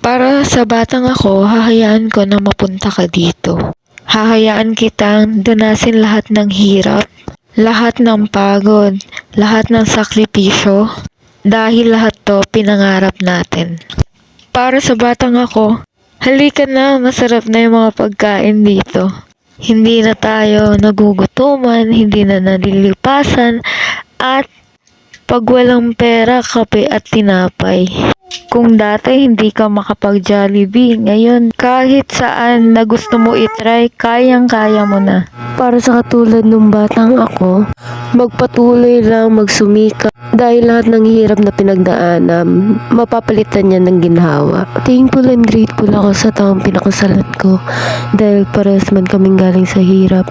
Para sa batang ako, hahayaan ko na mapunta ka dito. Hahayaan kitang danasin lahat ng hirap, lahat ng pagod, lahat ng sakripisyo, dahil lahat to pinangarap natin. Para sa batang ako, halika na, masarap na yung mga pagkain dito. Hindi na tayo nagugutuman, hindi na nalilipasan, at pag walang pera, kape at tinapay. Kung dati hindi ka makapag-Jollibee, ngayon kahit saan na gusto mo itry, kayang-kaya mo na. Para sa katulad nung batang ako, magpatuloy lang magsumika dahil lahat ng hirap na pinagdaanan, mapapalitan niya ng ginhawa. Thankful and grateful ako sa taong pinakasalan ko dahil parehas man kaming galing sa hirap.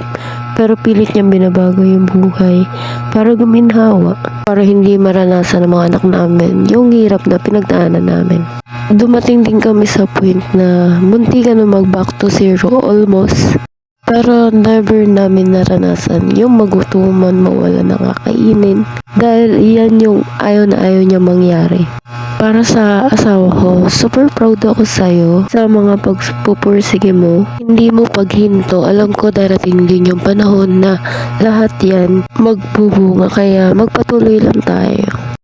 Pero pilit niyang binabago yung buhay para guminhawa, para hindi maranasan ng mga anak namin yung hirap na pinagdaanan namin. Dumating din kami sa point na muntikan na mag back to zero almost. Pero never namin naranasan yung magutuman, mawala ng kakainin. Dahil iyan yung ayaw na ayaw niya mangyari. Para sa asawa ko, super proud ako sa'yo sa mga pagpupursige mo. Hindi mo paghinto, alam ko darating din yung panahon na lahat yan magbubunga, kaya magpatuloy lang tayo.